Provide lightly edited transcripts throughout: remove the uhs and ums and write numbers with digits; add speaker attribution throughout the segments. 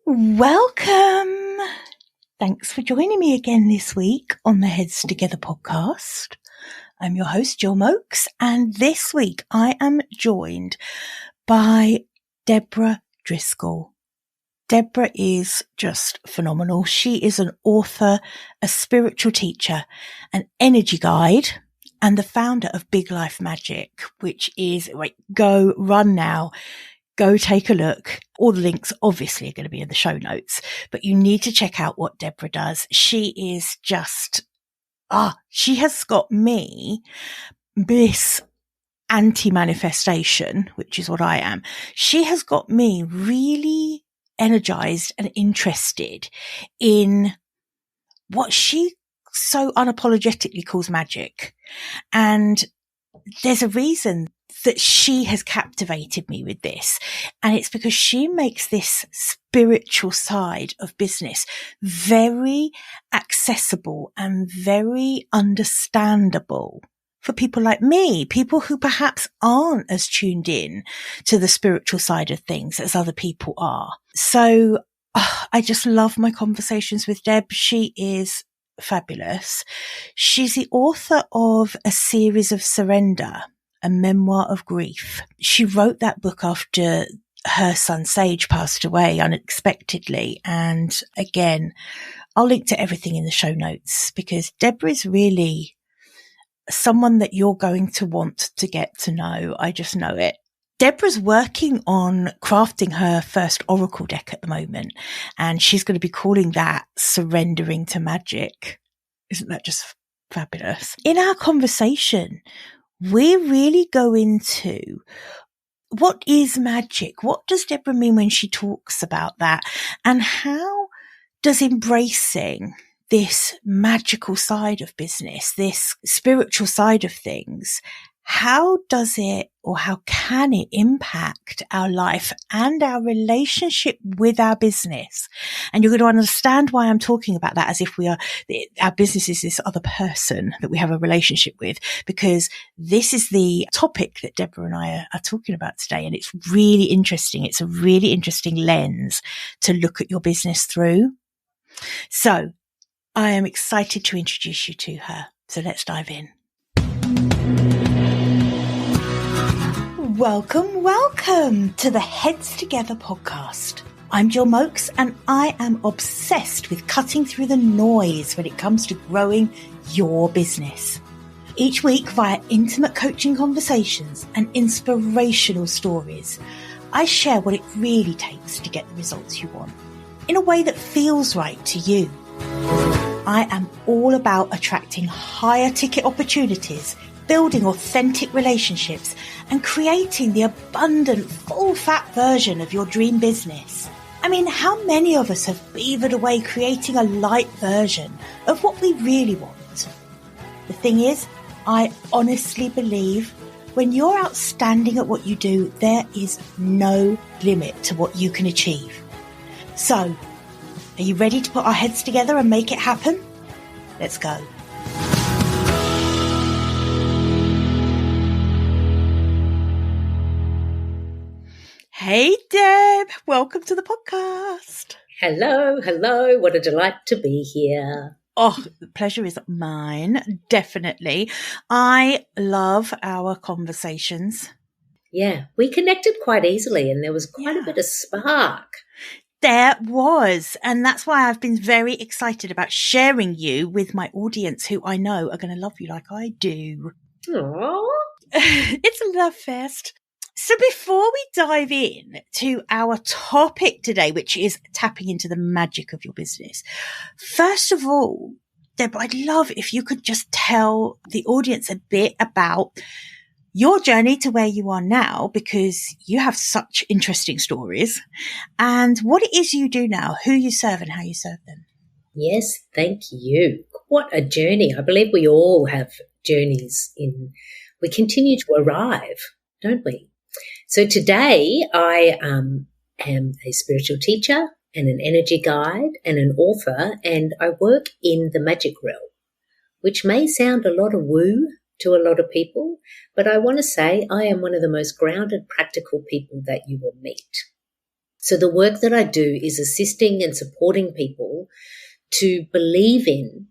Speaker 1: Welcome. Thanks for joining me again this week on the Heads Together podcast. I'm your host, Jill Mokes, and this week I am joined by Debra Driscoll. Debra is just phenomenal. She is an author, a spiritual teacher, an energy guide, and the founder of Big Life Magic, which is, go run now. Go take a look. All the links obviously are going to be in the show notes, but you need to check out what Debra does. She is just, she has got me bliss anti-manifestation, which is what I am. She has got me really energized and interested in what she so unapologetically calls magic. And there's a reason that she has captivated me with this. And it's because she makes this spiritual side of business very accessible and very understandable for people like me, people who perhaps aren't as tuned in to the spiritual side of things as other people are. So I just love my conversations with Deb. She is fabulous. She's the author of A Series of Surrender, a memoir of grief. She wrote that book after her son Sage passed away unexpectedly. And again, I'll link to everything in the show notes because Debra is really someone that you're going to want to get to know. I just know it. Debra's working on crafting her first oracle deck at the moment, and she's going to be calling that Surrendering to Magic. Isn't that just fabulous? In our conversation, we really go into what is magic? What does Debra mean when she talks about that? And how does embracing this magical side of business, this spiritual side of things, how does it or how can it impact our life and our relationship with our business? And you're going to understand why I'm talking about that as if our business is this other person that we have a relationship with, because this is the topic that Debra and I are talking about today. And it's really interesting. It's a really interesting lens to look at your business through. So I am excited to introduce you to her. So let's dive in. Welcome to the Heads Together podcast. I'm Jill Mokes and I am obsessed with cutting through the noise when it comes to growing your business. Each week, via intimate coaching conversations and inspirational stories, I share what it really takes to get the results you want in a way that feels right to you. I am all about attracting higher ticket opportunities, building authentic relationships, and creating the abundant, full-fat version of your dream business. I mean, how many of us have beavered away creating a light version of what we really want? The thing is, I honestly believe when you're outstanding at what you do, there is no limit to what you can achieve. So, are you ready to put our heads together and make it happen? Let's go. Hey, Deb. Welcome to the podcast.
Speaker 2: Hello. What a delight to be here.
Speaker 1: Oh, the pleasure is mine. Definitely. I love our conversations.
Speaker 2: Yeah, we connected quite easily and there was quite a bit of spark.
Speaker 1: There was. And that's why I've been very excited about sharing you with my audience who I know are going to love you like I do.
Speaker 2: Aww.
Speaker 1: It's a love fest. So before we dive in to our topic today, which is tapping into the magic of your business, first of all, Deb, I'd love if you could just tell the audience a bit about your journey to where you are now, because you have such interesting stories, and what it is you do now, who you serve and how you serve them.
Speaker 2: Yes, thank you. What a journey. I believe we all have journeys we continue to arrive, don't we? So today I am a spiritual teacher and an energy guide and an author, and I work in the magic realm, which may sound a lot of woo to a lot of people, but I want to say I am one of the most grounded, practical people that you will meet. So the work that I do is assisting and supporting people to believe in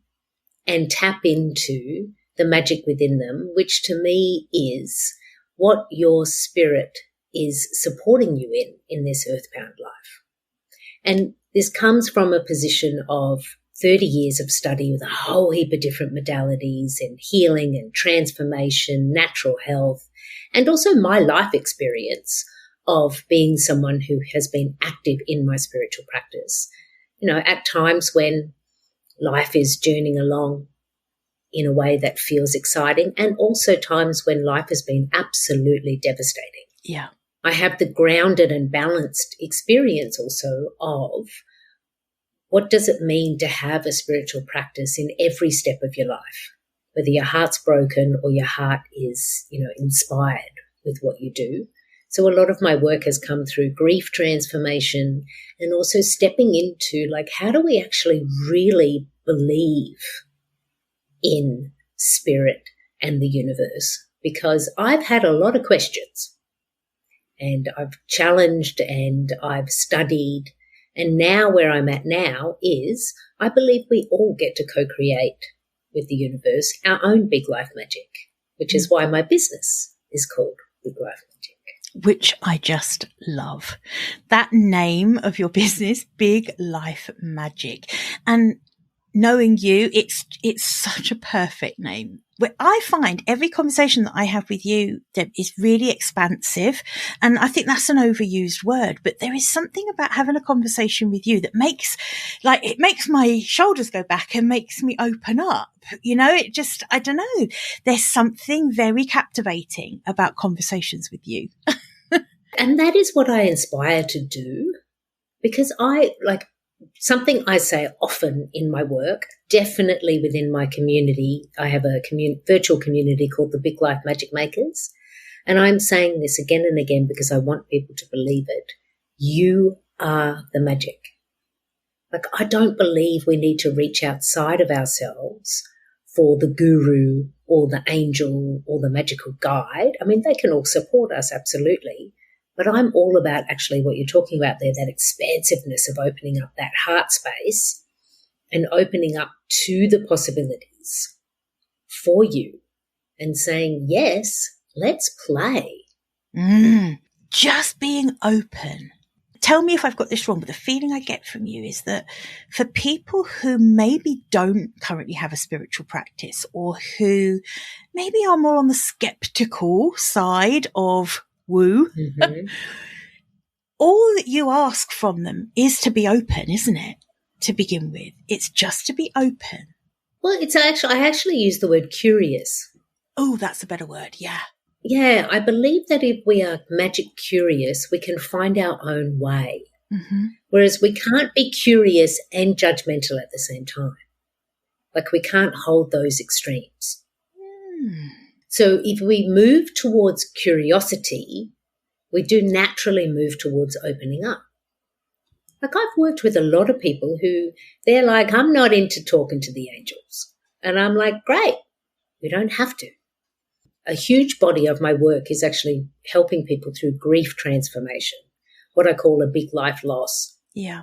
Speaker 2: and tap into the magic within them, which to me is what your spirit is supporting you in this earthbound life. And this comes from a position of 30 years of study with a whole heap of different modalities and healing and transformation, natural health, and also my life experience of being someone who has been active in my spiritual practice. You know, at times when life is journeying along in a way that feels exciting, and also times when life has been absolutely devastating.
Speaker 1: Yeah.
Speaker 2: I have the grounded and balanced experience also of what does it mean to have a spiritual practice in every step of your life, whether your heart's broken or your heart is, inspired with what you do. So a lot of my work has come through grief transformation and also stepping into, like, how do we actually really believe in spirit and the universe? Because I've had a lot of questions and I've challenged and I've studied, and now where I'm at now is I believe we all get to co-create with the universe our own big life magic, which is why my business is called Big Life Magic.
Speaker 1: Which I just love. That name of your business, Big Life Magic. And knowing you, it's such a perfect name. I find every conversation that I have with you, Deb, is really expansive. And I think that's an overused word, but there is something about having a conversation with you that makes my shoulders go back and makes me open up. I don't know. There's something very captivating about conversations with you.
Speaker 2: And that is what I aspire to do, because something I say often in my work, definitely within my community. I have a virtual community called the Big Life Magic Makers. And I'm saying this again and again because I want people to believe it. You are the magic. Like, I don't believe we need to reach outside of ourselves for the guru or the angel or the magical guide. I mean, they can all support us, absolutely. But I'm all about actually what you're talking about there, that expansiveness of opening up that heart space and opening up to the possibilities for you and saying, yes, let's play.
Speaker 1: Just being open. Tell me if I've got this wrong, but the feeling I get from you is that for people who maybe don't currently have a spiritual practice, or who maybe are more on the skeptical side of woo, all that you ask from them is to be open, isn't it? To begin with, it's just to be open.
Speaker 2: Well, I actually use the word curious.
Speaker 1: Oh, that's a better word. Yeah.
Speaker 2: Yeah, I believe that if we are magic curious, we can find our own way. Whereas we can't be curious and judgmental at the same time. Like, we can't hold those extremes. So if we move towards curiosity, we do naturally move towards opening up. Like, I've worked with a lot of people who they're like, I'm not into talking to the angels. And I'm like, great, we don't have to. A huge body of my work is actually helping people through grief transformation, what I call a big life loss.
Speaker 1: Yeah.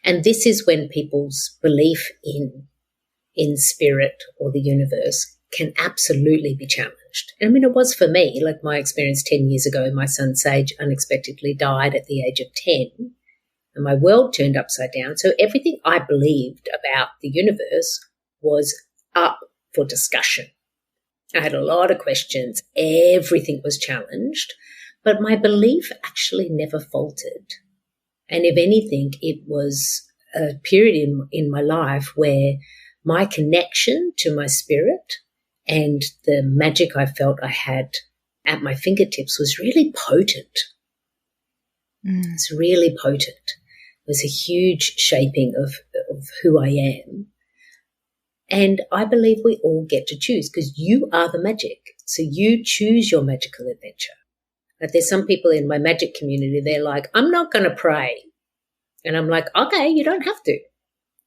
Speaker 2: And this is when people's belief in spirit or the universe can absolutely be challenged. I mean, it was for me, like my experience 10 years ago, my son Sage unexpectedly died at the age of 10 and my world turned upside down. So everything I believed about the universe was up for discussion. I had a lot of questions. Everything was challenged, but my belief actually never faltered. And if anything, it was a period in my life where my connection to my spirit and the magic I felt I had at my fingertips was really potent. It's really potent. It was a huge shaping of who I am. And I believe we all get to choose, because you are the magic. So you choose your magical adventure. Like, there's some people in my magic community, they're like, I'm not going to pray. And I'm like, okay, you don't have to.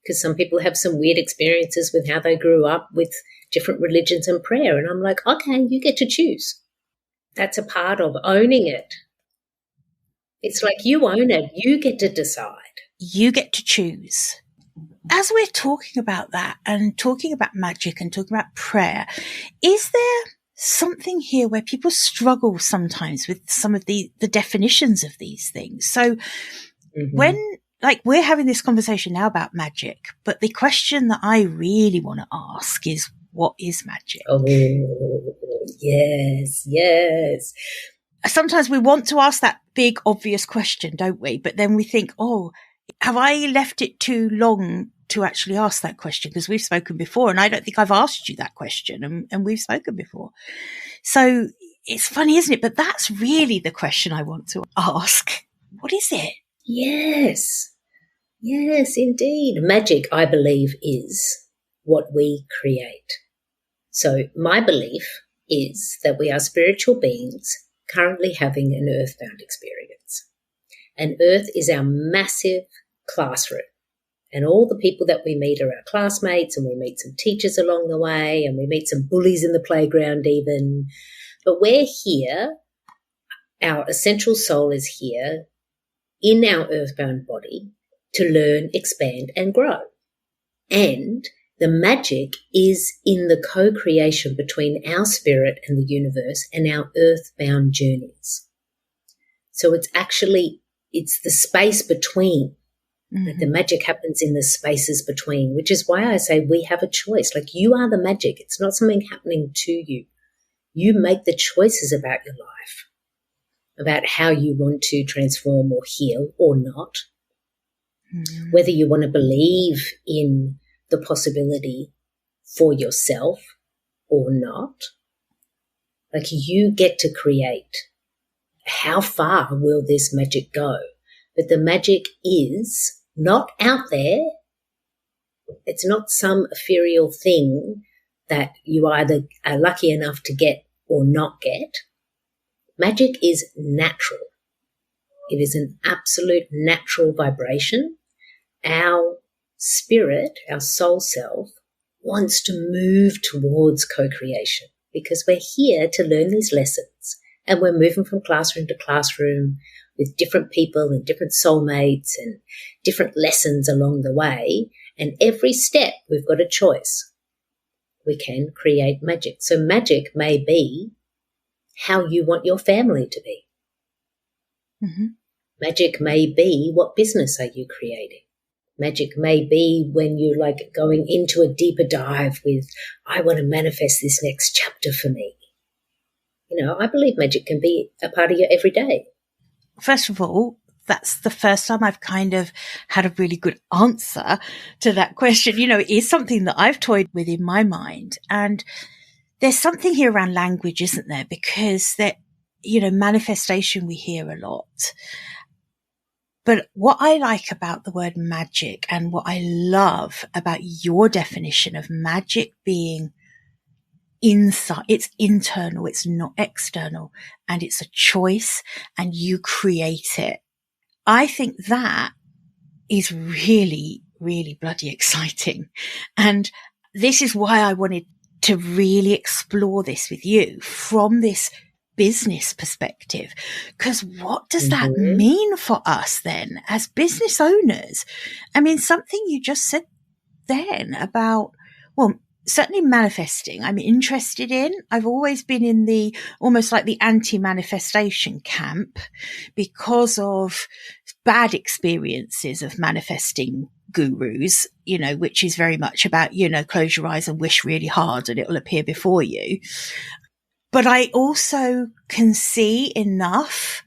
Speaker 2: Because some people have some weird experiences with how they grew up with different religions and prayer. And I'm like, okay, you get to choose. That's a part of owning it. It's like you own it. You get to decide.
Speaker 1: You get to choose. As we're talking about that and talking about magic and talking about prayer, is there something here where people struggle sometimes with some of the definitions of these things? So when, like, we're having this conversation now about magic, but the question that I really want to ask is, what is magic?
Speaker 2: Oh, yes.
Speaker 1: Sometimes we want to ask that big, obvious question, don't we? But then we think, oh, have I left it too long to actually ask that question? Because we've spoken before, and I don't think I've asked you that question, and we've spoken before. So it's funny, isn't it? But that's really the question I want to ask. What is it?
Speaker 2: Yes, indeed. Magic, I believe, is what we create. So my belief is that we are spiritual beings currently having an earthbound experience. And Earth is our massive classroom. And all the people that we meet are our classmates, and we meet some teachers along the way, and we meet some bullies in the playground even. But we're here, our essential soul is here in our earthbound body to learn, expand, and grow. And the magic is in the co-creation between our spirit and the universe and our earthbound journeys. So it's the space between. Mm-hmm. The magic happens in the spaces between, which is why I say we have a choice. Like, you are the magic. It's not something happening to you. You make the choices about your life, about how you want to transform or heal or not, whether you want to believe in the possibility for yourself or not. Like, you get to create how far will this magic go. But the magic is not out there. It's not some ethereal thing that you either are lucky enough to get or not get. Magic is natural. It is an absolute natural vibration. Our spirit, our soul self, wants to move towards co-creation because we're here to learn these lessons, and we're moving from classroom to classroom with different people and different soulmates and different lessons along the way. And every step we've got a choice. We can create magic. So magic may be how you want your family to be.
Speaker 1: Mm-hmm.
Speaker 2: Magic may be, what business are you creating? Magic may be when you're like going into a deeper dive with, I want to manifest this next chapter for me. You know, I believe magic can be a part of your everyday.
Speaker 1: First of all, that's the first time I've kind of had a really good answer to that question. You know, it is something that I've toyed with in my mind. And there's something here around language, isn't there? Because that, you know, manifestation we hear a lot. But what I like about the word magic, and what I love about your definition of magic being inside, it's internal, it's not external, and it's a choice, and you create it. I think that is really, really bloody exciting. And this is why I wanted to really explore this with you from this business perspective. Because what does that mean for us then as business owners? I mean, something you just said then about, well, certainly manifesting, I'm interested in. I've always been in the almost like the anti-manifestation camp because of bad experiences of manifesting gurus, you know, which is very much about, you know, close your eyes and wish really hard and it will appear before you. But I also can see enough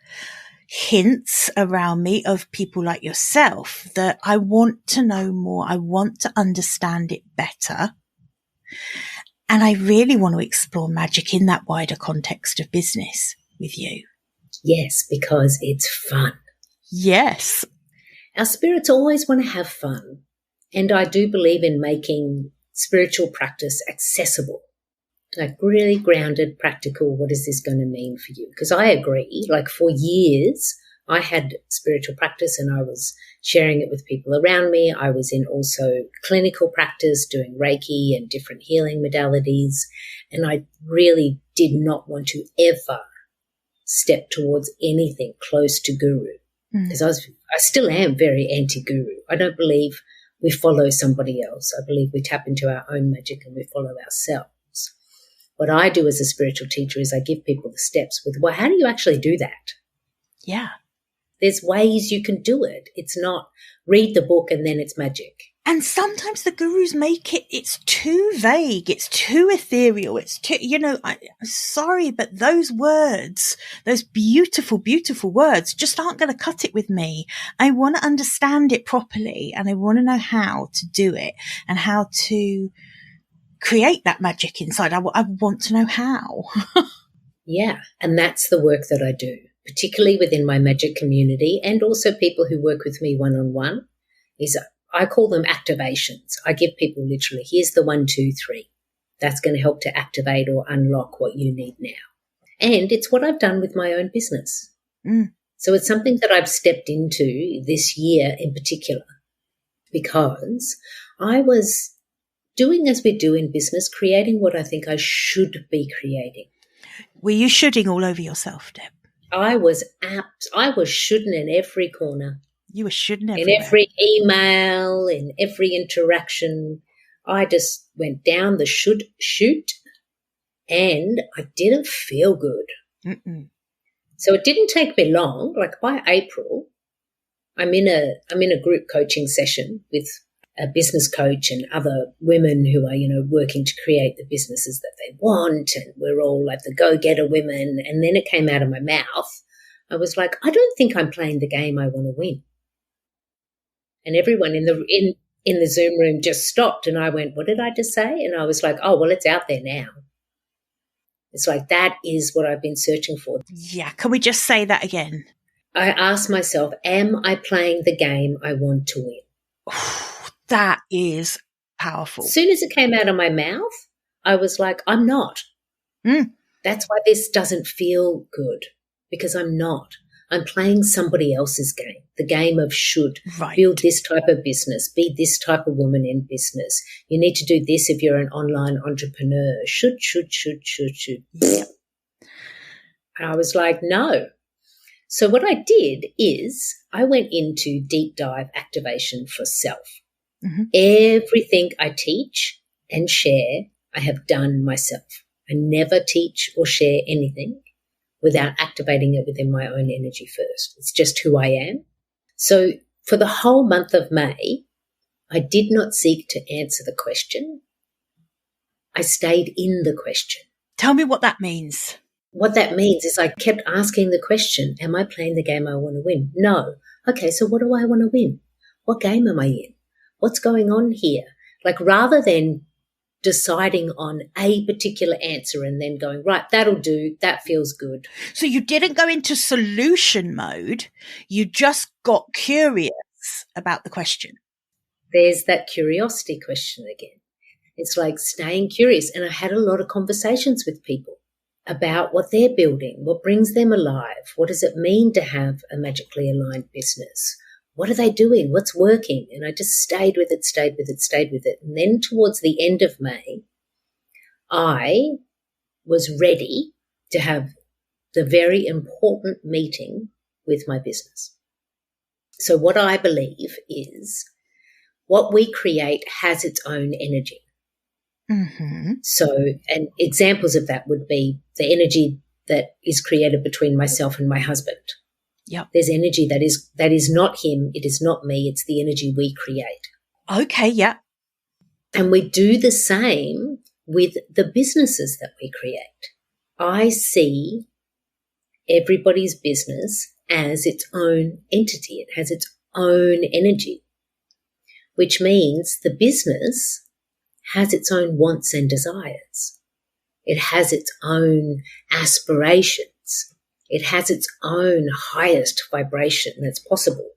Speaker 1: hints around me of people like yourself that I want to know more. I want to understand it better. And I really want to explore magic in that wider context of business with you.
Speaker 2: Yes, because it's fun.
Speaker 1: Yes.
Speaker 2: Our spirits always want to have fun. And I do believe in making spiritual practice accessible. Like really grounded, practical, what is this going to mean for you? Because I agree, like for years, I had spiritual practice and I was sharing it with people around me. I was in also clinical practice, doing Reiki and different healing modalities. And I really did not want to ever step towards anything close to guru, because I still am very anti-guru. I don't believe we follow somebody else. I believe we tap into our own magic and we follow ourselves. What I do as a spiritual teacher is I give people the steps with, well, how do you actually do that?
Speaker 1: Yeah.
Speaker 2: There's ways you can do it. It's not read the book and then it's magic.
Speaker 1: And sometimes the gurus make it's too vague. It's too ethereal. It's too, I'm sorry, but those words, those beautiful, beautiful words just aren't going to cut it with me. I want to understand it properly and I want to know how to do it and how to create that magic inside. I want to know how.
Speaker 2: Yeah. And that's the work that I do, particularly within my magic community and also people who work with me one-on-one, is I call them activations. I give people literally, here's the 1, 2, 3. That's going to help to activate or unlock what you need now. And it's what I've done with my own business. So it's something that I've stepped into this year in particular because I was doing as we do in business, creating what I think I should be creating.
Speaker 1: Were you shoulding all over yourself, Deb?
Speaker 2: I was shoulding in every corner.
Speaker 1: You were shoulding everywhere.
Speaker 2: In every email, in every interaction. I just went down the shoot and I didn't feel good. So it didn't take me long. Like by April, I'm in a group coaching session with a business coach and other women who are, working to create the businesses that they want. And we're all like the go-getter women. And then it came out of my mouth. I was like, I don't think I'm playing the game I want to win. And everyone in the Zoom room just stopped and I went, what did I just say? And I was like, oh, well, it's out there now. It's like that is what I've been searching for.
Speaker 1: Yeah. Can we just say that again?
Speaker 2: I asked myself, am I playing the game I want to win?
Speaker 1: That is powerful.
Speaker 2: As soon as it came out of my mouth, I was like, I'm not. That's why this doesn't feel good, because I'm not. I'm playing somebody else's game, the game of should.
Speaker 1: Right. Build
Speaker 2: this type of business, be this type of woman in business. You need to do this if you're an online entrepreneur. Should.
Speaker 1: Yeah.
Speaker 2: And I was like, no. So what I did is I went into deep dive activation for self. Everything I teach and share, I have done myself. I never teach or share anything without activating it within my own energy first. It's just who I am. So for the whole month of May, I did not seek to answer the question. I stayed in the question.
Speaker 1: Tell me what that means.
Speaker 2: What that means is I kept asking the question, am I playing the game I want to win? No. Okay, so what do I want to win? What game am I in? What's going on here? Like rather than deciding on a particular answer and then going, right, that'll do, that feels good.
Speaker 1: So you didn't go into solution mode. You just got curious about the question.
Speaker 2: There's that curiosity question again. It's like staying curious. And I had a lot of conversations with people about what they're building, what brings them alive, what does it mean to have a magically aligned business? What are they doing? What's working? And I just stayed with it. And then towards the end of May, I was ready to have the very important meeting with my business. So what I believe is what we create has its own energy. So, and examples of that would be the energy that is created between myself and my husband.
Speaker 1: Yep.
Speaker 2: There's energy that is not him. It is not me. It's the energy we create.
Speaker 1: Okay. Yeah.
Speaker 2: And we do the same with the businesses that we create. I see everybody's business as its own entity. It has its own energy, which means the business has its own wants and desires. It has its own aspirations. It has its own highest vibration that's possible.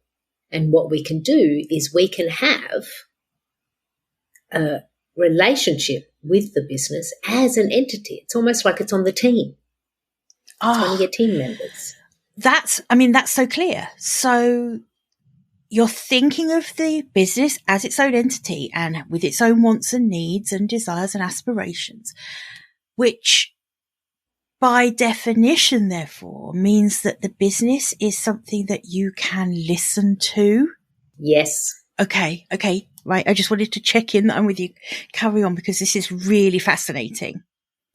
Speaker 2: And what we can do is we can have a relationship with the business as an entity. It's almost like it's on the team. It's one of your team members.
Speaker 1: That's so clear. So you're thinking of the business as its own entity and with its own wants and needs and desires and aspirations, which by definition, therefore, means that the business is something that you can listen to.
Speaker 2: Yes.
Speaker 1: Okay. Right. I just wanted to check in that I'm with you. Carry on, because this is really fascinating.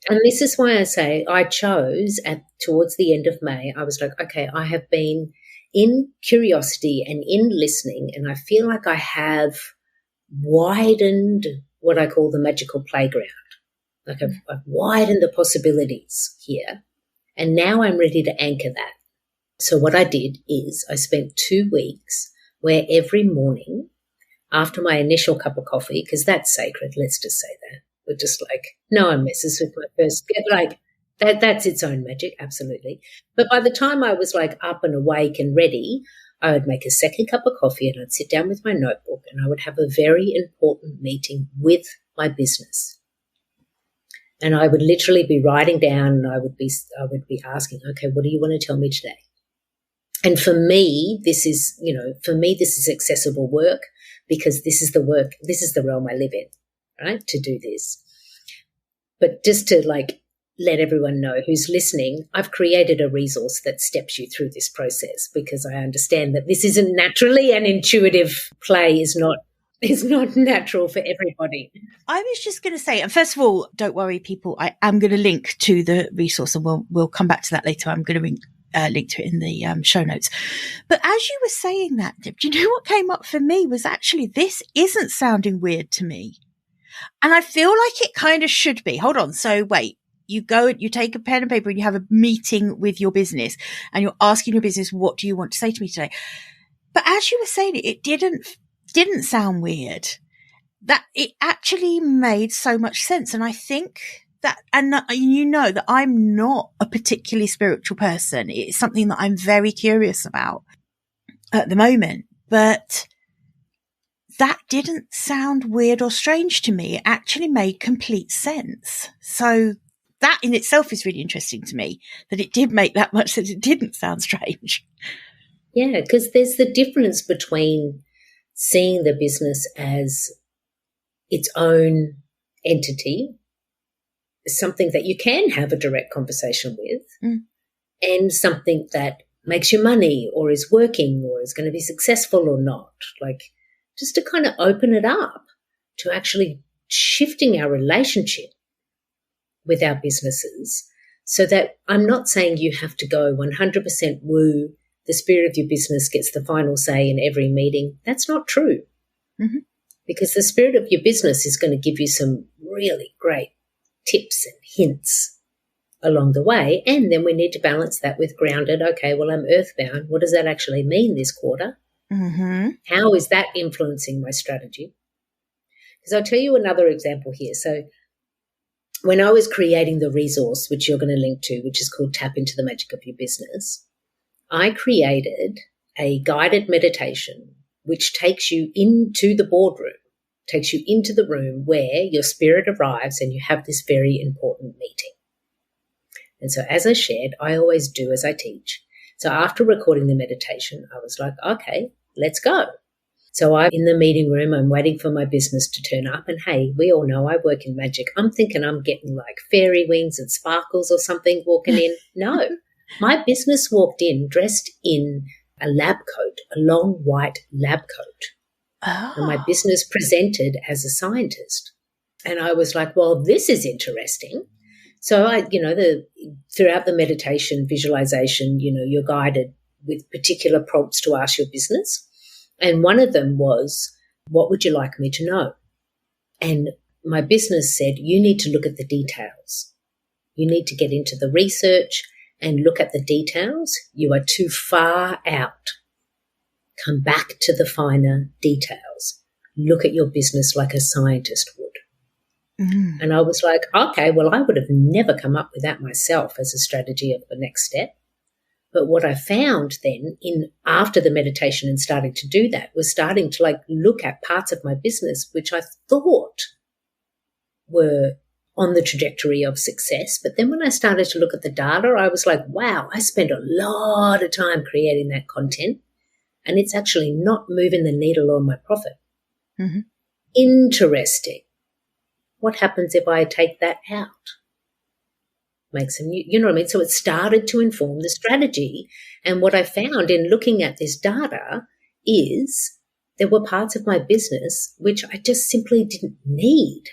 Speaker 2: And this is why I say I chose towards the end of May, I was like, okay, I have been in curiosity and in listening, and I feel like I have widened what I call the magical playground. Like I've widened the possibilities here, and now I'm ready to anchor that. So what I did is I spent 2 weeks where every morning after my initial cup of coffee, because that's sacred, let's just say that. We're just like, no one messes with my first, like that's its own magic, absolutely. But by the time I was like up and awake and ready, I would make a second cup of coffee and I'd sit down with my notebook and I would have a very important meeting with my business. And I would literally be writing down and I would be asking, okay, what do you want to tell me today? And for me, this is accessible work, because this is the realm I live in, right, to do this. But just to like let everyone know who's listening, I've created a resource that steps you through this process, because I understand that this isn't naturally an intuitive play is not natural for everybody.
Speaker 1: I was just going to say, and first of all, don't worry, people, I am going to link to the resource, and we'll come back to that later. I'm going to link to it in the show notes. But as you were saying that, Deb, do you know what came up for me was actually this isn't sounding weird to me. And I feel like it kind of should be. Hold on. So wait, you take a pen and paper and you have a meeting with your business and you're asking your business, what do you want to say to me today? But as you were saying it didn't sound weird. That it actually made so much sense. And I think that, and you know that I'm not a particularly spiritual person. It's something that I'm very curious about at the moment, but that didn't sound weird or strange to me. It actually made complete sense. So that in itself is really interesting to me, that it did make that much sense. It didn't sound strange.
Speaker 2: Yeah, because there's the difference between seeing the business as its own entity, something that you can have a direct conversation with, and something that makes you money or is working or is going to be successful or not. Like, just to kind of open it up to actually shifting our relationship with our businesses, so that I'm not saying you have to go 100% woo, the spirit of your business gets the final say in every meeting. That's not true. Mm-hmm. Because the spirit of your business is going to give you some really great tips and hints along the way. And then we need to balance that with grounded. Okay, well, I'm earthbound. What does that actually mean this quarter? Mm-hmm. How is that influencing my strategy? Because I'll tell you another example here. So when I was creating the resource, which you're going to link to, which is called Tap into the Magic of Your Business, I created a guided meditation which takes you into the boardroom, takes you into the room where your spirit arrives and you have this very important meeting. And so as I shared, I always do as I teach. So after recording the meditation, I was like, okay, let's go. So I'm in the meeting room, I'm waiting for my business to turn up, and hey, we all know I work in magic. I'm thinking I'm getting like fairy wings and sparkles or something walking in. No, my business walked in dressed in a lab coat, a long white lab coat. Oh. And my business presented as a scientist. And I was like, well, this is interesting. So throughout the meditation, visualization, you're guided with particular prompts to ask your business. And one of them was, what would you like me to know? And my business said, you need to look at the details. You need to get into the research and look at the details. You are too far out. Come back to the finer details. Look at your business like a scientist would. Mm. And I was like, okay, well, I would have never come up with that myself as a strategy of the next step. But what I found then after the meditation and starting to do that was starting to like look at parts of my business which I thought were on the trajectory of success. But then when I started to look at the data, I was like, wow, I spent a lot of time creating that content and it's actually not moving the needle on my profit. Mm-hmm. Interesting. What happens if I take that out? make some new, you know what I mean? So it started to inform the strategy. And what I found in looking at this data is there were parts of my business which I just simply didn't need.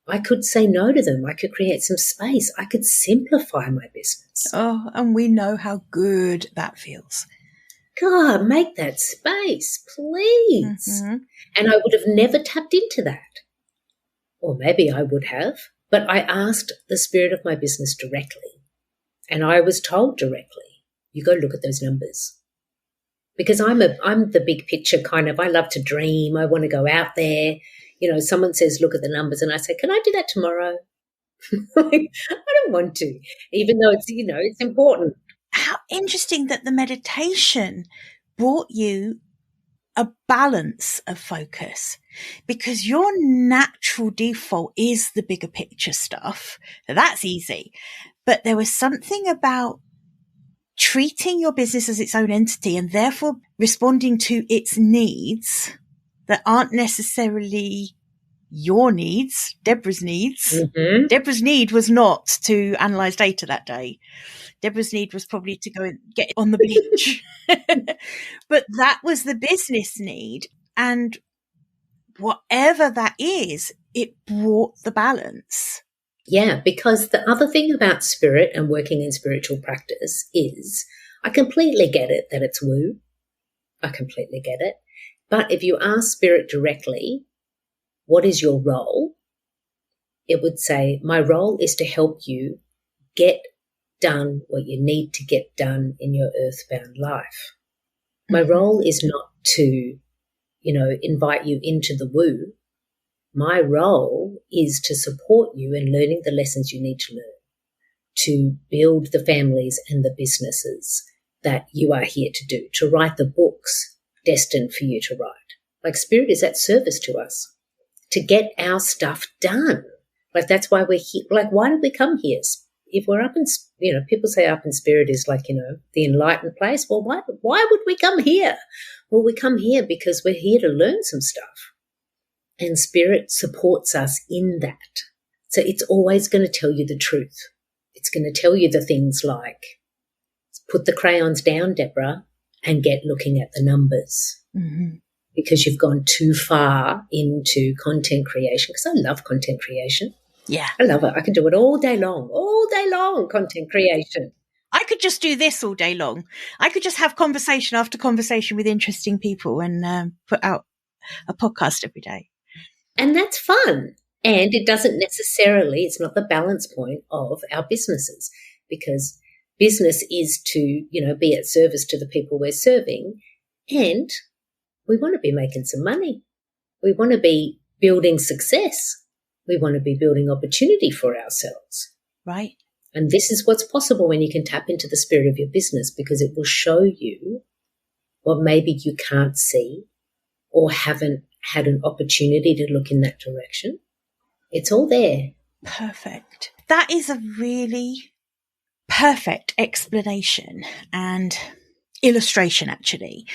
Speaker 2: I could say no to them. I could create some space. I could simplify my business.
Speaker 1: Oh, and we know how good that feels.
Speaker 2: God, make that space, please.
Speaker 1: Mm-hmm.
Speaker 2: And I would have never tapped into that. Or maybe I would have, but I asked the spirit of my business directly. And I was told directly, you go look at those numbers. Because I'm the big picture kind of, I love to dream. I want to go out there. You know, someone says, look at the numbers. And I say, can I do that tomorrow? I don't want to, even though it's, you know, it's important.
Speaker 1: How interesting that the meditation brought you a balance of focus, because your natural default is the bigger picture stuff. That's easy. But there was something about treating your business as its own entity and therefore responding to its needs that aren't necessarily your needs, Debra's needs.
Speaker 2: Mm-hmm.
Speaker 1: Debra's need was not to analyze data that day. Debra's need was probably to go and get on the beach. But that was the business need. And whatever that is, it brought the balance.
Speaker 2: Yeah, because the other thing about spirit and working in spiritual practice is I completely get it that it's woo. I completely get it. But if you ask spirit directly, what is your role? It would say, my role is to help you get done what you need to get done in your earthbound life. My role is not to, you know, invite you into the woo. My role is to support you in learning the lessons you need to learn, to build the families and the businesses that you are here to do, to write the books destined for you to write. Like spirit is at service to us, to get our stuff done. Like that's why we're here. Like why did we come here? If we're up in, you know, people say up in spirit is like, you know, the enlightened place. Well, why would we come here? Well, we come here because we're here to learn some stuff. And spirit supports us in that. So it's always going to tell you the truth. It's going to tell you the things like, put the crayons down, Debra, and get looking at the numbers. Mm-hmm. Because you've gone too far into content creation. Because I love content creation.
Speaker 1: Yeah.
Speaker 2: I love it. I can do it all day long, content creation.
Speaker 1: I could just do this all day long. I could just have conversation after conversation with interesting people and put out a podcast every day.
Speaker 2: And that's fun. And it doesn't necessarily, it's not the balance point of our businesses, because business is to, you know, be at service to the people we're serving. And we want to be making some money. We want to be building success. We want to be building opportunity for ourselves.
Speaker 1: Right.
Speaker 2: And this is what's possible when you can tap into the spirit of your business, because it will show you what maybe you can't see or haven't had an opportunity to look in that direction. It's all there.
Speaker 1: Perfect. That is a really perfect explanation and illustration, actually,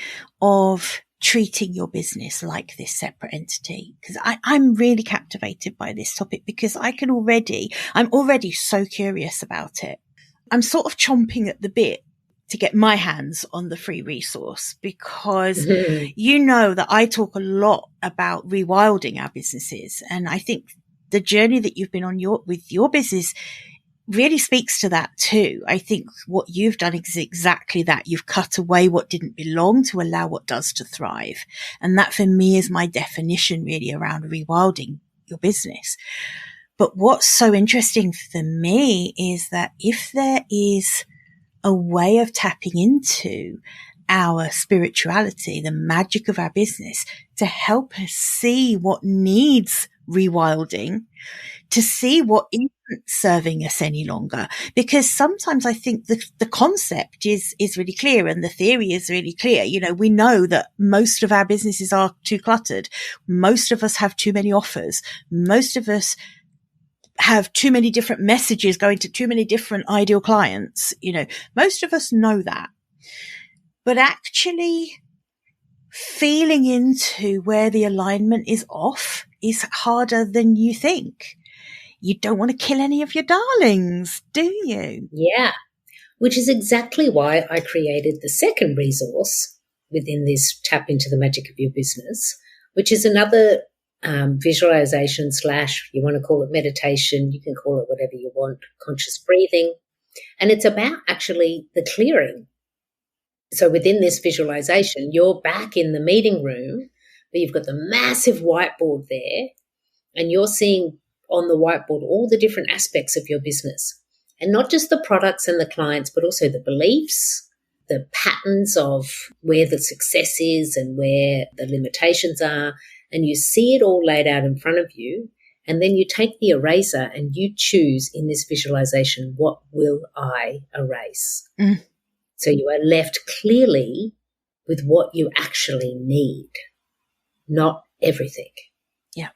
Speaker 1: of treating your business like this separate entity. Because I'm really captivated by this topic, because I'm already so curious about it. I'm sort of chomping at the bit to get my hands on the free resource, because you know that I talk a lot about rewilding our businesses. And I think the journey that you've been on with your business really speaks to that too. I think what you've done is exactly that. You've cut away what didn't belong to allow what does to thrive. And that for me is my definition really around rewilding your business. But what's so interesting for me is that if there is a way of tapping into our spirituality, the magic of our business, to help us see what needs rewilding, to see what isn't serving us any longer. Because sometimes I think the concept is really clear and the theory is really clear. You know, we know that most of our businesses are too cluttered. Most of us have too many offers. Most of us have too many different messages going to too many different ideal clients. You know, most of us know that. But actually feeling into where the alignment is off is harder than you think. you don't want to kill any of your darlings, do you?
Speaker 2: Yeah, which is exactly why I created the second resource within this Tap into the Magic of Your Business, which is another visualization / you want to call it meditation, you can call it whatever you want, conscious breathing. And it's about actually the clearing. So within this visualization, you're back in the meeting room, but you've got the massive whiteboard there, and you're seeing on the whiteboard all the different aspects of your business. And not just the products and the clients, but also the beliefs, the patterns of where the success is and where the limitations are. And you see it all laid out in front of you. And then you take the eraser and you choose in this visualization, what will I erase? So you are left clearly with what you actually need, not everything.
Speaker 1: Yeah.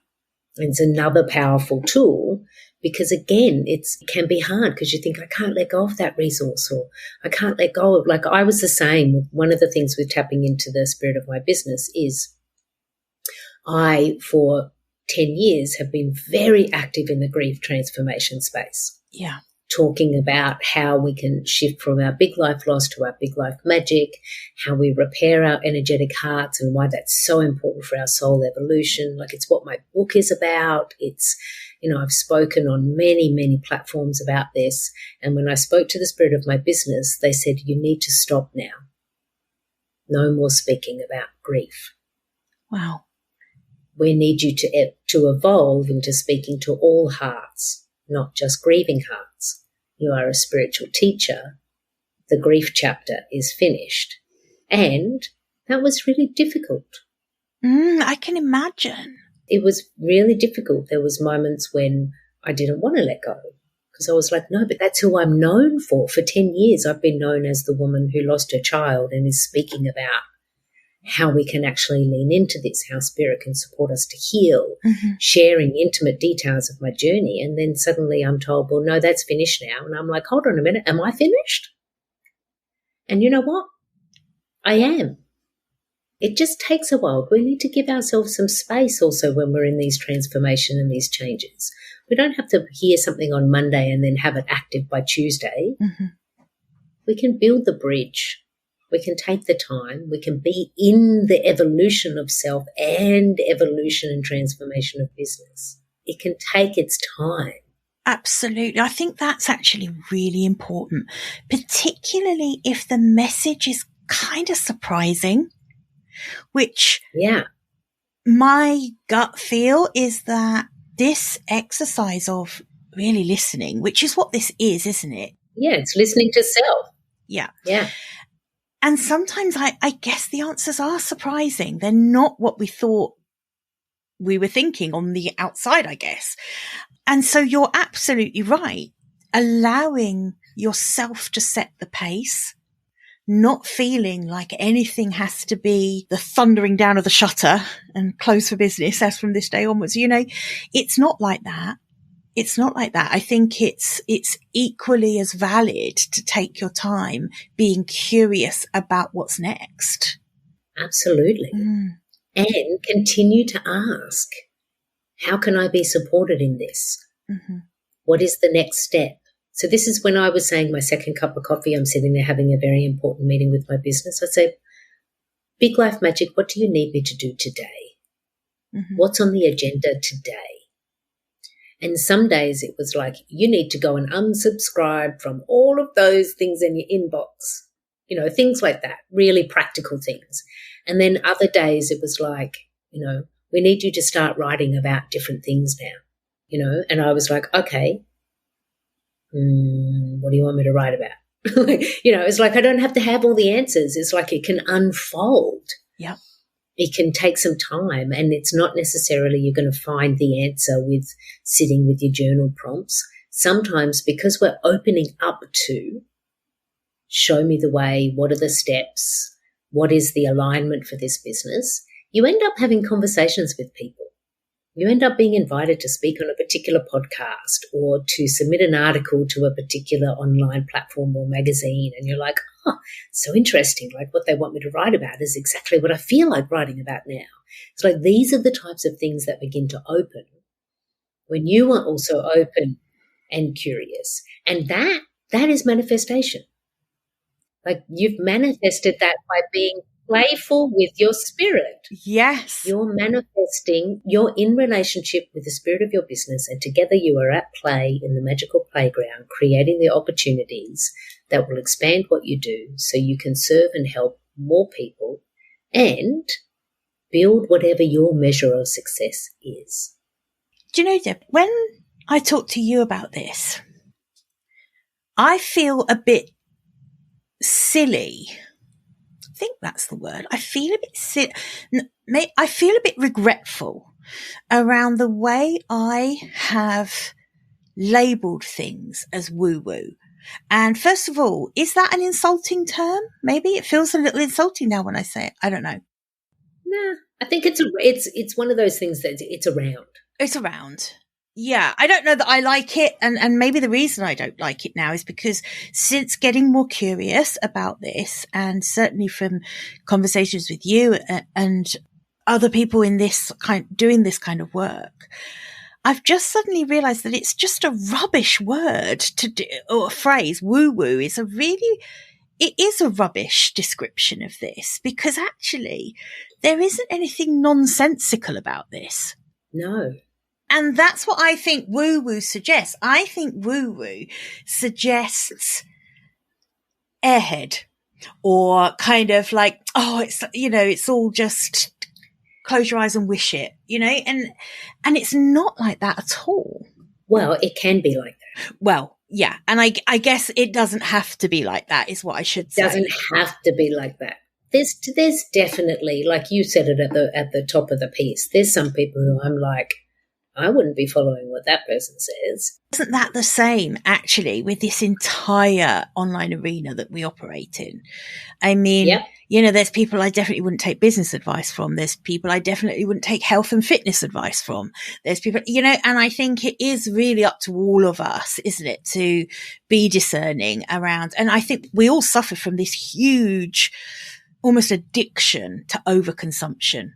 Speaker 2: And it's another powerful tool because, again, it can be hard because you think, I can't let go of that resource, or I can't let go of, like I was the same. One of the things with tapping into the spirit of my business is I, for 10 years, have been very active in the grief transformation space.
Speaker 1: Yeah.
Speaker 2: Talking about how we can shift from our big life loss to our big life magic, how we repair our energetic hearts, and why that's so important for our soul evolution. Like, it's what my book is about. It's, I've spoken on many, many platforms about this. And when I spoke to the spirit of my business, they said, you need to stop now. No more speaking about grief.
Speaker 1: Wow.
Speaker 2: We need you to evolve into speaking to all hearts, not just grieving hearts. You are a spiritual teacher. The grief chapter is finished. And that was really difficult.
Speaker 1: I can imagine.
Speaker 2: It was really difficult. There was moments when I didn't want to let go because I was like, no, but that's who I'm known for. For 10 years, I've been known as the woman who lost her child and is speaking about how we can actually lean into this, how spirit can support us to heal, sharing intimate details of my journey. And then suddenly I'm told, well, no, that's finished now. And I'm like, hold on a minute, am I finished? And you know what? I am. It just takes a while. We need to give ourselves some space also when we're in these transformation and these changes. We don't have to hear something on Monday and then have it active by Tuesday. We can build the bridge. We can take the time. We can be in the evolution of self and evolution and transformation of business. It can take its time.
Speaker 1: Absolutely. I think that's actually really important, particularly if the message is kind of surprising, which my gut feel is that this exercise of really listening, which is what this is, isn't it?
Speaker 2: Yeah, it's listening to self.
Speaker 1: Yeah.
Speaker 2: Yeah.
Speaker 1: And sometimes I guess the answers are surprising. They're not what we thought we were thinking on the outside, I guess. And so you're absolutely right. Allowing yourself to set the pace, not feeling like anything has to be the thundering down of the shutter and close for business as from this day onwards. It's not like that. It's not like that. I think it's equally as valid to take your time being curious about what's next.
Speaker 2: Absolutely. And continue to ask, how can I be supported in this? What is the next step? So this is when I was saying my second cup of coffee, I'm sitting there having a very important meeting with my business. I said, Big Life Magic, what do you need me to do today? What's on the agenda today? And some days it was like, you need to go and unsubscribe from all of those things in your inbox, things like that, really practical things. And then other days it was like, we need you to start writing about different things now, and I was like, okay, what do you want me to write about? It's like I don't have to have all the answers. It's like it can unfold.
Speaker 1: Yeah.
Speaker 2: It can take some time, and it's not necessarily you're going to find the answer with sitting with your journal prompts. Sometimes because we're opening up to show me the way, what are the steps, what is the alignment for this business, you end up having conversations with people. You end up being invited to speak on a particular podcast or to submit an article to a particular online platform or magazine, and you're like, oh, so interesting. Like what they want me to write about is exactly what I feel like writing about now. It's like these are the types of things that begin to open when you are also open and curious. And that is manifestation. Like you've manifested that by being playful with your spirit.
Speaker 1: Yes.
Speaker 2: You're manifesting, you're in relationship with the spirit of your business, and together you are at play in the magical playground, creating the opportunities that will expand what you do so you can serve and help more people and build whatever your measure of success is.
Speaker 1: Do you know, Deb, when I talk to you about this, I feel a bit silly. I think that's the word. I feel a bit silly. I feel a bit regretful around the way I have labeled things as woo-woo. And first of all, is that an insulting term? Maybe it feels a little insulting now when I say it. I don't know.
Speaker 2: Nah, I think it's one of those things that it's around.
Speaker 1: It's around. Yeah, I don't know that I like it. And maybe the reason I don't like it now is because since getting more curious about this, and certainly from conversations with you and other people in this doing this kind of work, I've just suddenly realized that it's just a rubbish word to do, or a phrase. Woo woo is it is a rubbish description of this, because actually there isn't anything nonsensical about this.
Speaker 2: No.
Speaker 1: And that's what I think woo-woo suggests. I think woo-woo suggests airhead, or kind of like, oh, it's, it's all just close your eyes and wish it, and it's not like that at all.
Speaker 2: Well, it can be like that.
Speaker 1: Well, yeah. And I guess it doesn't have to be like that, is what I should say.
Speaker 2: It doesn't have to be like that. There's definitely, like you said it at the top of the piece, there's some people who I'm like, I wouldn't be following what that person says.
Speaker 1: Isn't that the same, actually, with this entire online arena that we operate in? I mean,
Speaker 2: yep.
Speaker 1: There's people I definitely wouldn't take business advice from. There's people I definitely wouldn't take health and fitness advice from. There's people, and I think it is really up to all of us, isn't it, to be discerning around. And I think we all suffer from this huge, almost addiction to overconsumption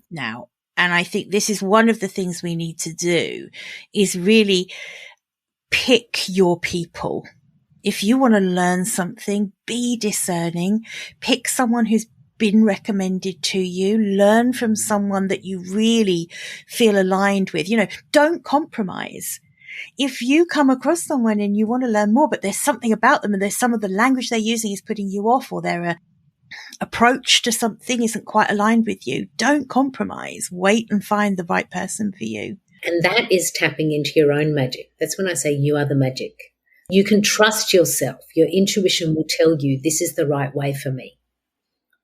Speaker 1: now. And I think this is one of the things we need to do, is really pick your people. If you want to learn something, be discerning, pick someone who's been recommended to you, learn from someone that you really feel aligned with. Don't compromise. If you come across someone and you want to learn more, but there's something about them and there's some of the language they're using is putting you off, or their approach to something isn't quite aligned with you, don't compromise. Wait and find the right person for you.
Speaker 2: And that is tapping into your own magic. That's when I say you are the magic. You can trust yourself. Your intuition will tell you this is the right way for me.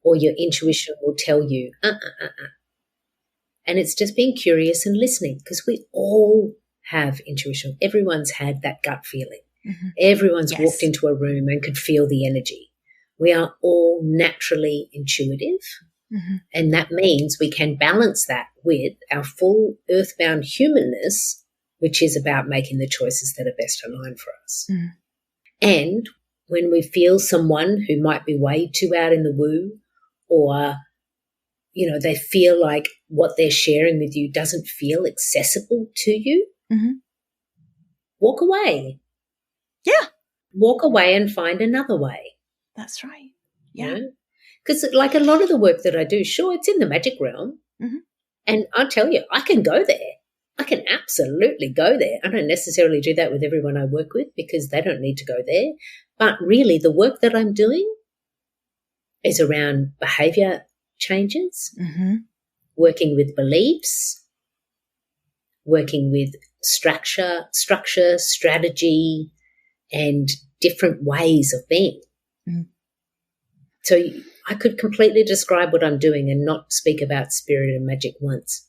Speaker 2: Or your intuition will tell you, And it's just being curious and listening, because we all have intuition. Everyone's had that gut feeling. Mm-hmm. Everyone's walked into a room and could feel the energy. We are all naturally intuitive, mm-hmm. and that means we can balance that with our full earthbound humanness, which is about making the choices that are best aligned for us. Mm. And when we feel someone who might be way too out in the woo, or, they feel like what they're sharing with you doesn't feel accessible to you, mm-hmm. walk away.
Speaker 1: Yeah.
Speaker 2: Walk away and find another way.
Speaker 1: That's right. Yeah.
Speaker 2: Because like a lot of the work that I do, sure, it's in the magic realm. Mm-hmm. And I'll tell you, I can go there. I can absolutely go there. I don't necessarily do that with everyone I work with, because they don't need to go there. But really the work that I'm doing is around behavior changes, mm-hmm. working with beliefs, working with structure, strategy, and different ways of being. Mm. So I could completely describe what I'm doing and not speak about spirit and magic once,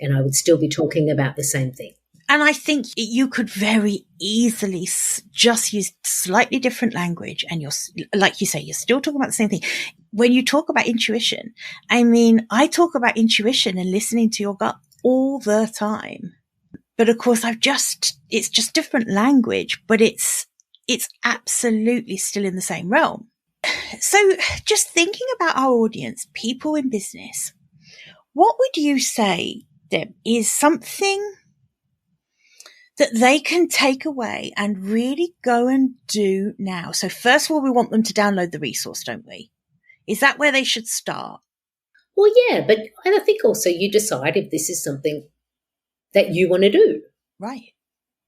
Speaker 2: and I would still be talking about the same thing.
Speaker 1: And I think you could very easily just use slightly different language, and like you say, you're still talking about the same thing. When you talk about intuition, I talk about intuition and listening to your gut all the time. But of course, it's just different language, but it's absolutely still in the same realm. So just thinking about our audience, people in business, what would you say, Deb, is something that they can take away and really go and do now. So first of all, we want them to download the resource, don't we? Is that where they should start?
Speaker 2: Well, yeah, but I think also you decide if this is something that you want to do.
Speaker 1: Right.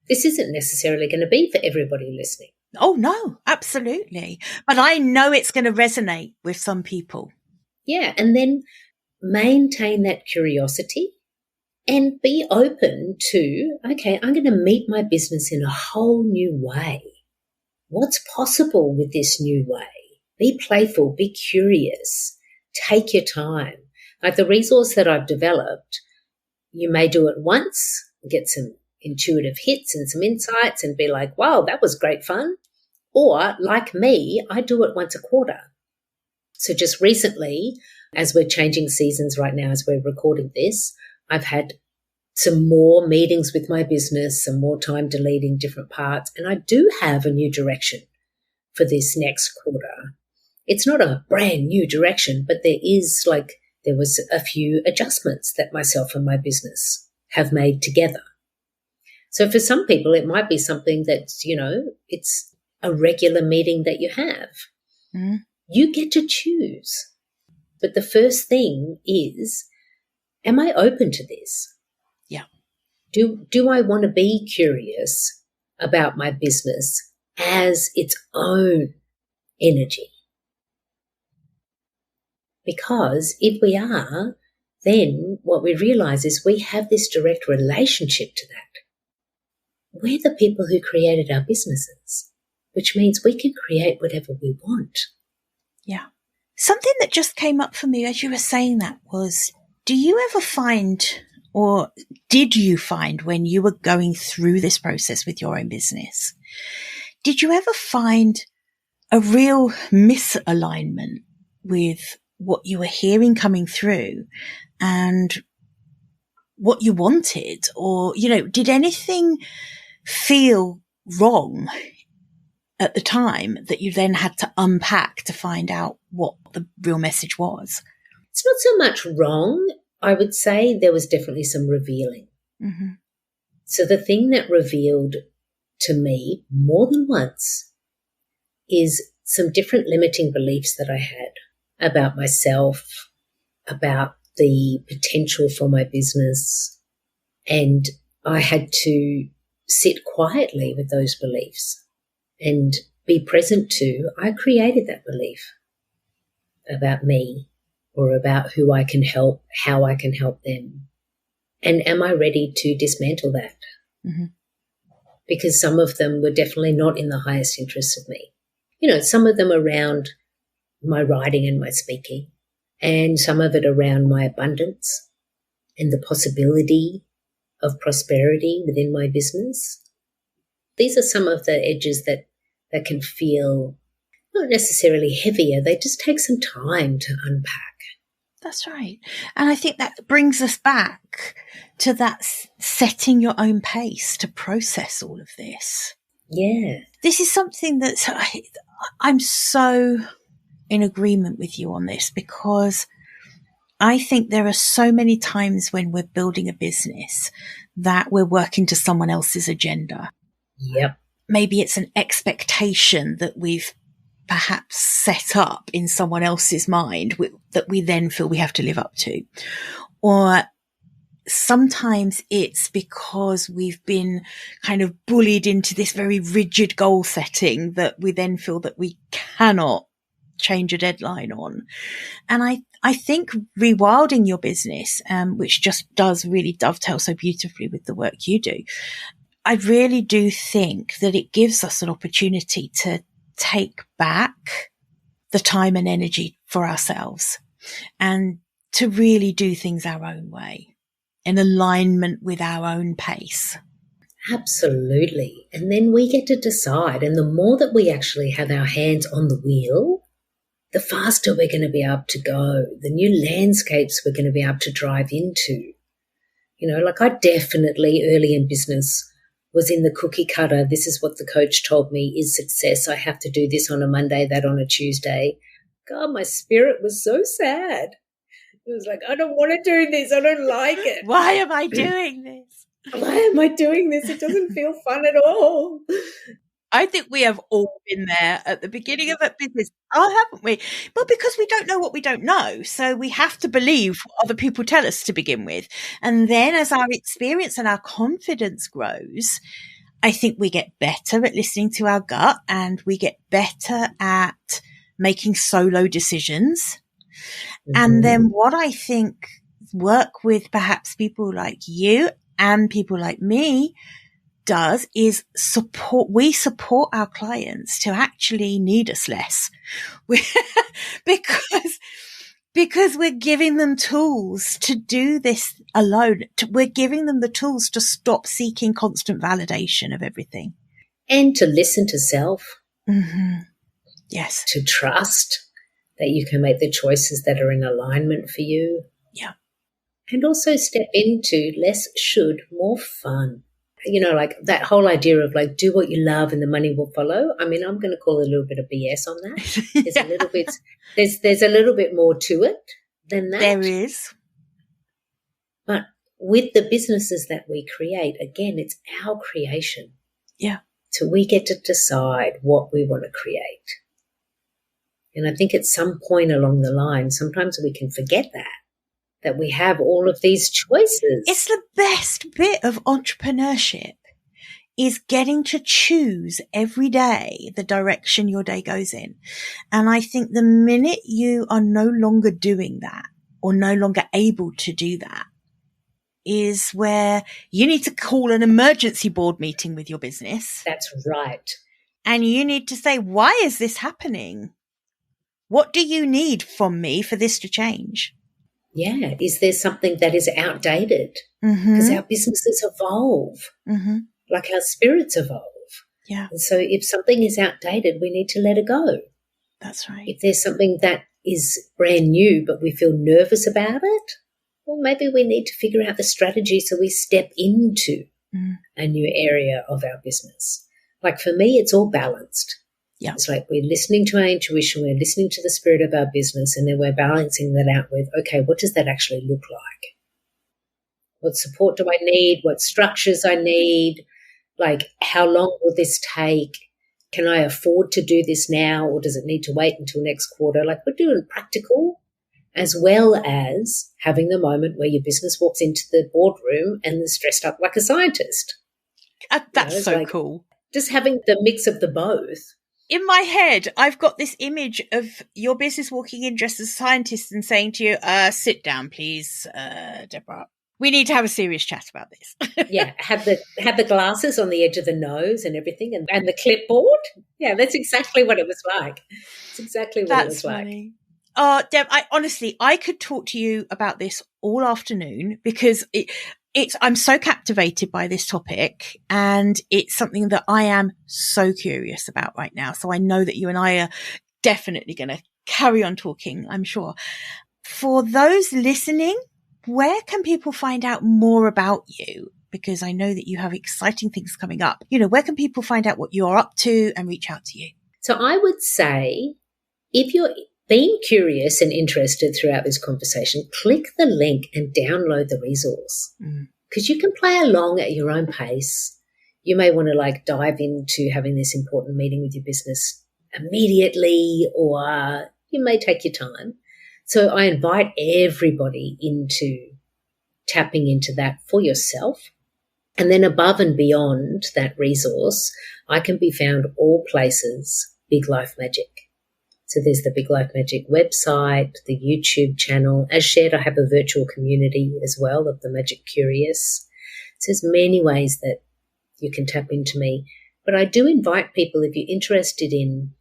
Speaker 2: This isn't necessarily going to be for everybody listening.
Speaker 1: Oh, no, absolutely. But I know it's going to resonate with some people.
Speaker 2: Yeah, and then maintain that curiosity and be open to, okay, I'm going to meet my business in a whole new way. What's possible with this new way? Be playful, be curious, take your time. Like the resource that I've developed, you may do it once, get some intuitive hits and some insights and be like, wow, that was great fun. Or like me, I do it once a quarter. So just recently, as we're changing seasons right now, as we're recording this, I've had some more meetings with my business, some more time deleting different parts, and I do have a new direction for this next quarter. It's not a brand new direction, but there was a few adjustments that myself and my business have made together. So for some people, it might be something that's, it's a regular meeting that you have.
Speaker 1: Mm.
Speaker 2: You get to choose. But the first thing is, am I open to this?
Speaker 1: Yeah.
Speaker 2: Do I want to be curious about my business as its own energy? Because if we are, then what we realize is we have this direct relationship to that. We're the people who created our businesses, which means we can create whatever we want.
Speaker 1: Yeah. Something that just came up for me as you were saying that was, do you ever find, or did you find when you were going through this process with your own business, did you ever find a real misalignment with what you were hearing coming through and what you wanted? Or, did anything feel wrong at the time that you then had to unpack to find out what the real message was?
Speaker 2: It's not so much wrong. I would say there was definitely some revealing.
Speaker 1: Mm-hmm.
Speaker 2: So the thing that revealed to me more than once is some different limiting beliefs that I had about myself, about the potential for my business. And I had to sit quietly with those beliefs and be present to, I created that belief about me or about who I can help, how I can help them. And am I ready to dismantle that?
Speaker 1: Mm-hmm.
Speaker 2: Because some of them were definitely not in the highest interest of me. Some of them around my writing and my speaking, and some of it around my abundance and the possibility of prosperity within my business. These are some of the edges that can feel not necessarily heavier. They just take some time to unpack.
Speaker 1: That's right. And I think that brings us back to that setting your own pace to process all of this.
Speaker 2: Yeah.
Speaker 1: This is something that I'm so in agreement with you on this, because I think there are so many times when we're building a business that we're working to someone else's agenda.
Speaker 2: Yep.
Speaker 1: Maybe it's an expectation that we've perhaps set up in someone else's mind that we then feel we have to live up to. Or sometimes it's because we've been kind of bullied into this very rigid goal setting that we then feel that we cannot change a deadline on. And I think rewilding your business, which just does really dovetail so beautifully with the work you do, I really do think that it gives us an opportunity to take back the time and energy for ourselves and to really do things our own way in alignment with our own pace.
Speaker 2: Absolutely. And then we get to decide. And the more that we actually have our hands on the wheel, the faster we're going to be able to go, the new landscapes we're going to be able to drive into. I definitely early in business was in the cookie cutter. This is what the coach told me is success. I have to do this on a Monday, that on a Tuesday. God, my spirit was so sad. It was like, I don't want to do this. I don't like it.
Speaker 1: Why am I doing this?
Speaker 2: Why am I doing this? It doesn't feel fun at all.
Speaker 1: I think we have all been there at the beginning of a business. Oh, haven't we? Well, because we don't know what we don't know. So we have to believe what other people tell us to begin with. And then as our experience and our confidence grows, I think we get better at listening to our gut, and we get better at making solo decisions. Mm-hmm. And then what I think work with perhaps people like you and people like me does is we support our clients to actually need us less because we're giving them tools to do this alone. We're giving them the tools to stop seeking constant validation of everything.
Speaker 2: And to listen to self.
Speaker 1: Mm-hmm. Yes.
Speaker 2: To trust that you can make the choices that are in alignment for you.
Speaker 1: Yeah.
Speaker 2: And also step into less should, more fun. Like that whole idea of like, do what you love and the money will follow. I mean, I'm going to call a little bit of BS on that. There's a little bit, there's a little bit more to it than that.
Speaker 1: There is.
Speaker 2: But with the businesses that we create, again, it's our creation.
Speaker 1: Yeah.
Speaker 2: So we get to decide what we want to create. And I think at some point along the line, sometimes we can forget that we have all of these choices.
Speaker 1: It's the best bit of entrepreneurship, is getting to choose every day the direction your day goes in. And I think the minute you are no longer doing that or no longer able to do that is where you need to call an emergency board meeting with your business.
Speaker 2: That's right.
Speaker 1: And you need to say, why is this happening? What do you need from me for this to change?
Speaker 2: Yeah. Is there something that is outdated?
Speaker 1: Mm-hmm.
Speaker 2: Because our businesses evolve,
Speaker 1: mm-hmm.
Speaker 2: like our spirits evolve.
Speaker 1: Yeah.
Speaker 2: And so if something is outdated, we need to let it go.
Speaker 1: That's right.
Speaker 2: If there's something that is brand new, but we feel nervous about it, well, maybe we need to figure out the strategy so we step into a new area of our business. Like for me, it's all balanced.
Speaker 1: Yeah.
Speaker 2: It's like we're listening to our intuition, we're listening to the spirit of our business, and then we're balancing that out with, okay, what does that actually look like? What support do I need? What structures I need? Like, how long will this take? Can I afford to do this now, or does it need to wait until next quarter? Like, we're doing practical as well as having the moment where your business walks into the boardroom and is dressed up like a scientist.
Speaker 1: That's so like cool.
Speaker 2: Just having the mix of the both.
Speaker 1: In my head, I've got this image of your business walking in dressed as a scientist and saying to you, sit down, please, Debra. We need to have a serious chat about this.
Speaker 2: Yeah, have the glasses on the edge of the nose and everything and the clipboard. Yeah, that's exactly what it was like. It's exactly what it was funny.
Speaker 1: Like. Deb, I could talk to you about this all afternoon because I'm so captivated by this topic, and it's something that I am so curious about right now. So I know that you and I are definitely going to carry on talking, I'm sure. For those listening, where can people find out more about you? Because I know that you have exciting things coming up. Where can people find out what you're up to and reach out to you?
Speaker 2: So I would say if you're being curious and interested throughout this conversation, click the link and download the resource because you can play along at your own pace. You may want to dive into having this important meeting with your business immediately, or you may take your time. So I invite everybody into tapping into that for yourself. And then above and beyond that resource, I can be found all places Big Life Magic. So there's the Big Life Magic website, the YouTube channel. As shared, I have a virtual community as well of the Magic Curious. So there's many ways that you can tap into me. But I do invite people, if you're interested in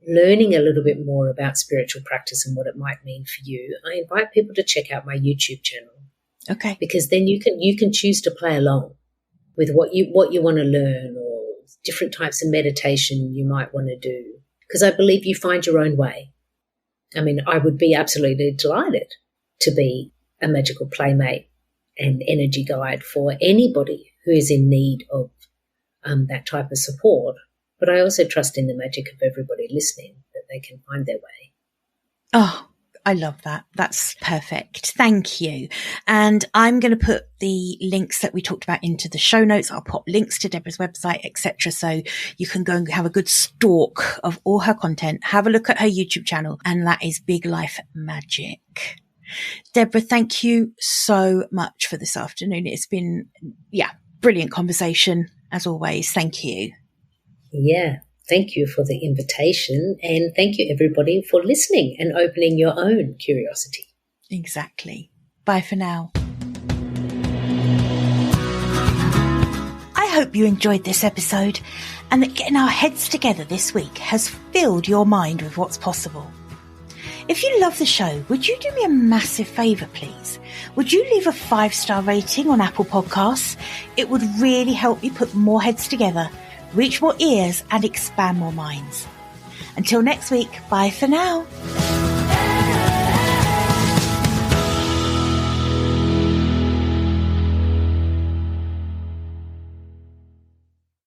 Speaker 2: learning a little bit more about spiritual practice and what it might mean for you, I invite people to check out my YouTube channel.
Speaker 1: Okay.
Speaker 2: Because then you can choose to play along with what you want to learn, or different types of meditation you might want to do. Because I believe you find your own way. I mean, I would be absolutely delighted to be a magical playmate and energy guide for anybody who is in need of that type of support. But I also trust in the magic of everybody listening, that they can find their way.
Speaker 1: Oh, I love that. That's perfect. Thank you. And I'm going to put the links that we talked about into the show notes. I'll pop links to Debra's website, etc. So you can go and have a good stalk of all her content. Have a look at her YouTube channel, and that is Big Life Magic. Debra, thank you so much for this afternoon. It's been, brilliant conversation as always. Thank you.
Speaker 2: Yeah. Thank you for the invitation, and thank you everybody for listening and opening your own curiosity.
Speaker 1: Exactly. Bye for now. I hope you enjoyed this episode and that getting our heads together this week has filled your mind with what's possible. If you love the show, would you do me a massive favour, please? Would you leave a 5-star rating on Apple Podcasts? It would really help me put more heads together, reach more ears and expand more minds. Until next week, bye for now.